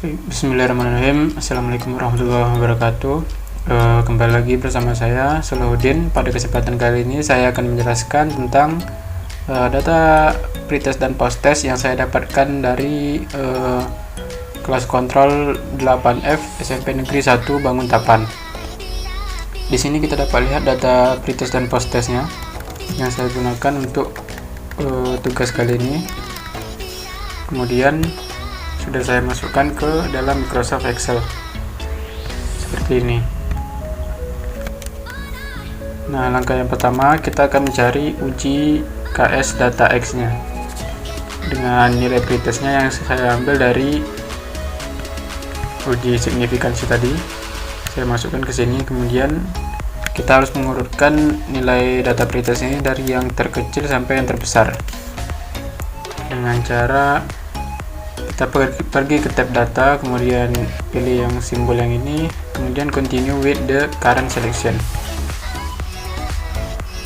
Bismillahirrahmanirrahim. Assalamualaikum warahmatullahi wabarakatuh. Kembali lagi bersama saya Salahuddin. Pada kesempatan kali ini saya akan menjelaskan tentang data pretest dan posttest yang saya dapatkan dari kelas kontrol 8F SMP Negeri 1 Banguntapan. Di sini kita dapat lihat data pretest dan posttestnya yang saya gunakan untuk tugas kali ini. Kemudian sudah saya masukkan ke dalam Microsoft Excel seperti ini. Nah, langkah yang pertama kita akan mencari uji KS data X nya dengan nilai pretestnya yang saya ambil dari uji signifikansi tadi. Saya masukkan ke sini, kemudian kita harus mengurutkan nilai data pretest ini dari yang terkecil sampai yang terbesar dengan cara kita pergi ke tab data, kemudian pilih yang simbol yang ini, kemudian continue with the current selection.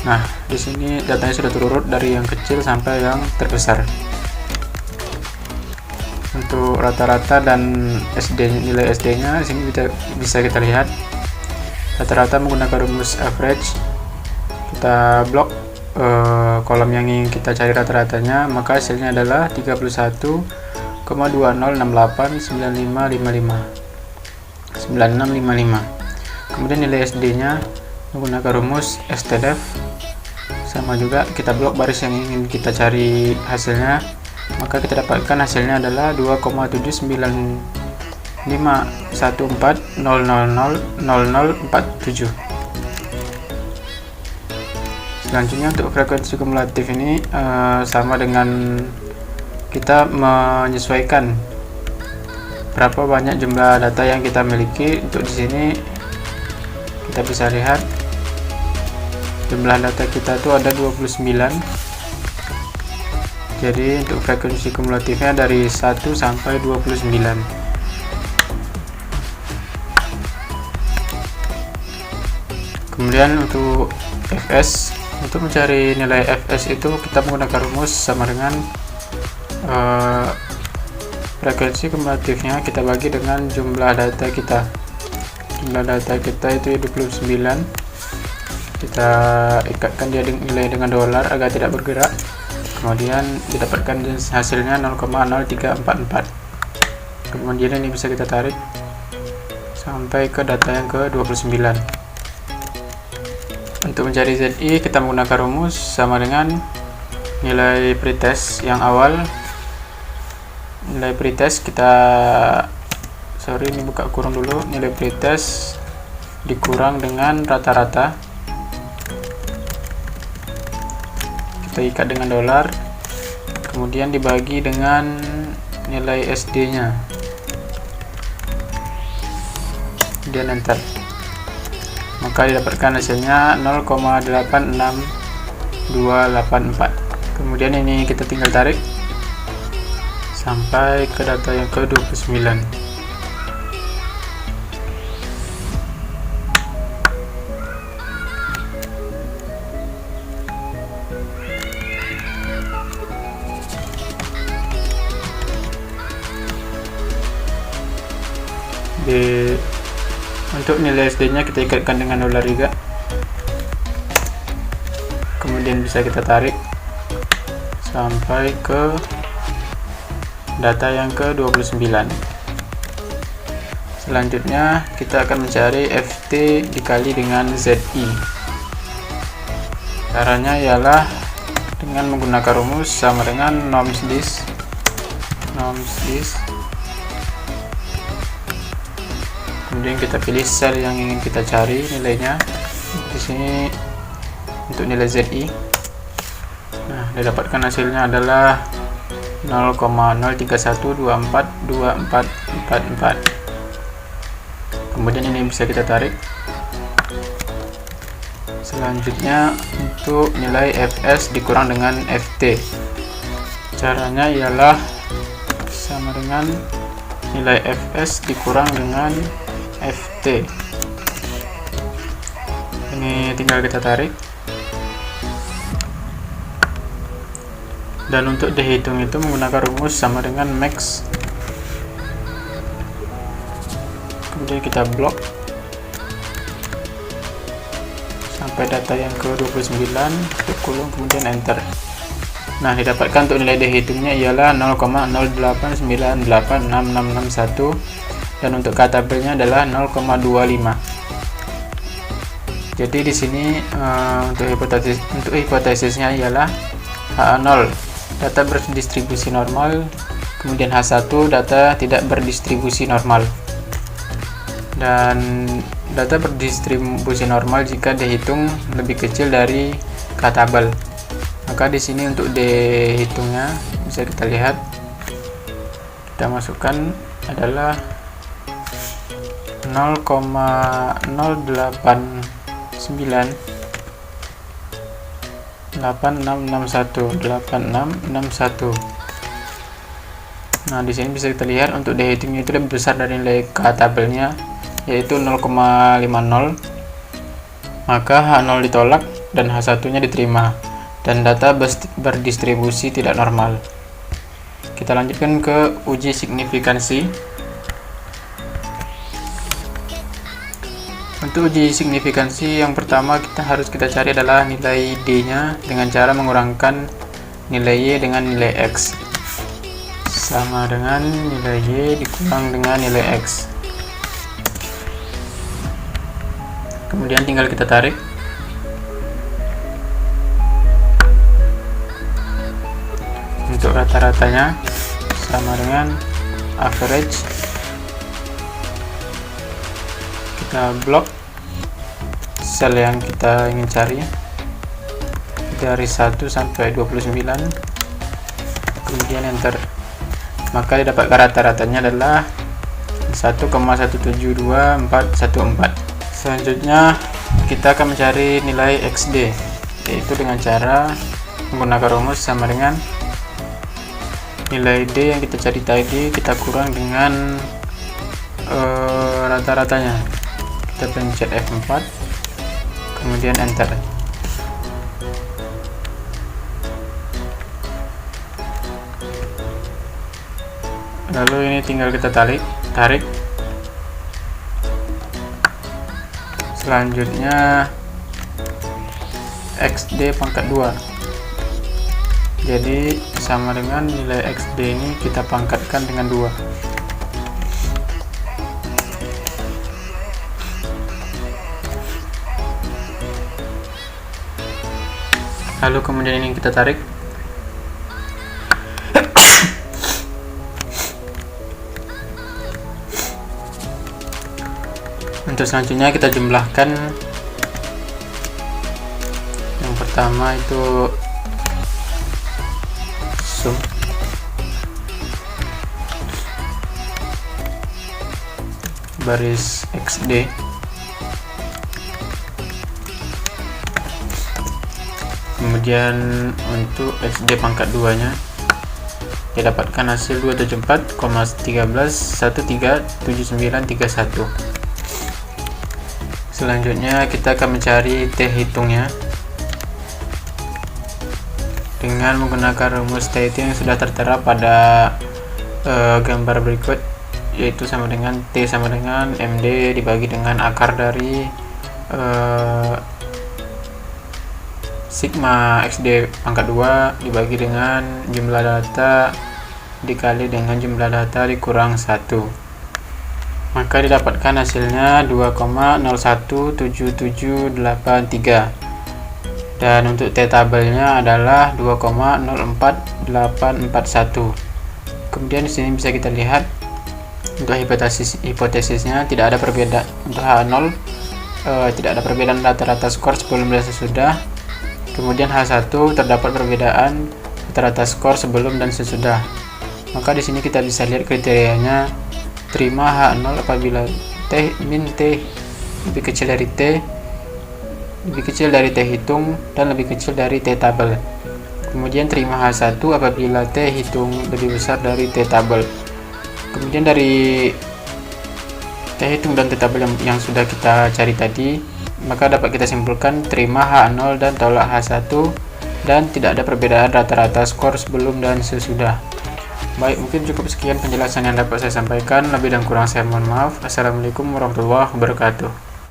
Nah, di sini datanya sudah terurut dari yang kecil sampai yang terbesar. Untuk rata-rata dan nilai SD-nya di sini bisa kita lihat. Rata-rata menggunakan rumus average. Kita blok kolom yang ingin kita cari rata-ratanya, maka hasilnya adalah 31,20689555. Kemudian nilai SD-nya menggunakan rumus stdef, sama juga kita blok baris yang ingin kita cari hasilnya, maka kita dapatkan hasilnya adalah 2,795140000047. Selanjutnya untuk frekuensi kumulatif ini sama dengan kita menyesuaikan berapa banyak jumlah data yang kita miliki. Untuk di sini kita bisa lihat jumlah data kita itu ada 29. Jadi untuk frekuensi kumulatifnya dari 1 sampai 29. Kemudian untuk fs, untuk mencari nilai fs itu kita menggunakan rumus sama dengan frekuensi kumulatifnya kita bagi dengan jumlah data kita. Jumlah data kita itu 29. Kita ikatkan dia nilai dengan dolar agar tidak bergerak. Kemudian didapatkan hasilnya 0,0344. Kemudian ini bisa kita tarik sampai ke data yang ke-29. Untuk mencari ZI kita menggunakan rumus sama dengan nilai pretest yang awal. Nilai pretest ini buka kurung dulu, nilai pretest dikurang dengan rata-rata, kita ikat dengan dolar, kemudian dibagi dengan nilai SD nya, kemudian enter, maka didapatkan hasilnya 0,86284. kemudian ini kita tinggal tarik sampai ke data yang ke-29. Untuk nilai SD nya kita ikatkan dengan dolar juga, kemudian bisa kita tarik sampai ke data yang ke-29. Selanjutnya kita akan mencari FT dikali dengan ZI. Caranya ialah dengan menggunakan rumus sama dengan nomsdis. Kemudian kita pilih sel yang ingin kita cari nilainya. Di sini untuk nilai ZI. Nah, didapatkan hasilnya adalah 0,031242444. Kemudian ini bisa kita tarik. Selanjutnya untuk nilai fs dikurang dengan ft. Caranya ialah sama dengan nilai fs dikurang dengan ft. Ini tinggal kita tarik. Dan untuk dihitung itu menggunakan rumus sama dengan max kemudian kita blok sampai data yang ke 29, tutup kurung, kemudian enter. Nah, didapatkan untuk nilai D hitungnya ialah 0,089866661 dan untuk K tabelnya adalah 0,25. Jadi di sini untuk hipotesisnya ialah H0 data berdistribusi normal, kemudian H1 data tidak berdistribusi normal. Dan data berdistribusi normal jika dihitung lebih kecil dari K tabel. Maka di sini untuk D hitungnya bisa kita lihat, kita masukkan adalah 0,0898661. Nah, di sini bisa kita lihat untuk D hitungnya itu lebih besar dari nilai K tabelnya, yaitu 0,50. Maka H0 ditolak dan H1 nya diterima dan data berdistribusi tidak normal. Kita lanjutkan ke uji signifikansi. Untuk uji signifikansi yang pertama harus kita cari adalah nilai D nya dengan cara mengurangkan nilai Y dengan nilai X, sama dengan nilai Y dikurang dengan nilai X. Kemudian tinggal kita tarik. Untuk rata-ratanya sama dengan average. Kita blok sel yang kita ingin cari dari 1 sampai 29, kemudian enter. Maka didapatkan rata-ratanya adalah 1,172414. Selanjutnya kita akan mencari nilai XD, yaitu dengan cara menggunakan rumus sama dengan nilai D yang kita cari tadi kita kurang dengan rata-ratanya. Kita pencet F4, kemudian enter. Lalu ini tinggal kita tarik. Selanjutnya XD pangkat 2. Jadi sama dengan nilai XD ini kita pangkatkan dengan 2. Lalu kemudian ini kita tarik. Untuk selanjutnya kita jumlahkan. Yang pertama itu sum baris XD kemudian untuk XD pangkat 2 nya didapatkan hasil 274,13137931. Selanjutnya kita akan mencari T hitungnya dengan menggunakan rumus T hitung yang sudah tertera pada gambar berikut, yaitu sama dengan T sama dengan MD dibagi dengan akar dari sigma XD pangkat 2 dibagi dengan jumlah data dikali dengan jumlah data dikurang 1. Maka didapatkan hasilnya 2,017783. Dan untuk T tabelnya adalah 2,04841. Kemudian di sini bisa kita lihat untuk hipotesisnya tidak ada perbedaan. Untuk H0 tidak ada perbedaan rata-rata skor sebelum dan sesudah. Kemudian H1 terdapat perbedaan rata-rata skor sebelum dan sesudah. Maka di sini kita bisa lihat kriterianya, terima H0 apabila T min T lebih kecil dari T, lebih kecil dari T hitung, dan lebih kecil dari T tabel. Kemudian terima H1 apabila T hitung lebih besar dari T tabel. Kemudian dari T hitung dan T tabel yang sudah kita cari tadi, maka dapat kita simpulkan terima H0 dan tolak H1 dan tidak ada perbedaan rata-rata skor sebelum dan sesudah. Baik, mungkin cukup sekian penjelasan yang dapat saya sampaikan. Lebih dan kurang saya mohon maaf. Assalamualaikum warahmatullahi wabarakatuh.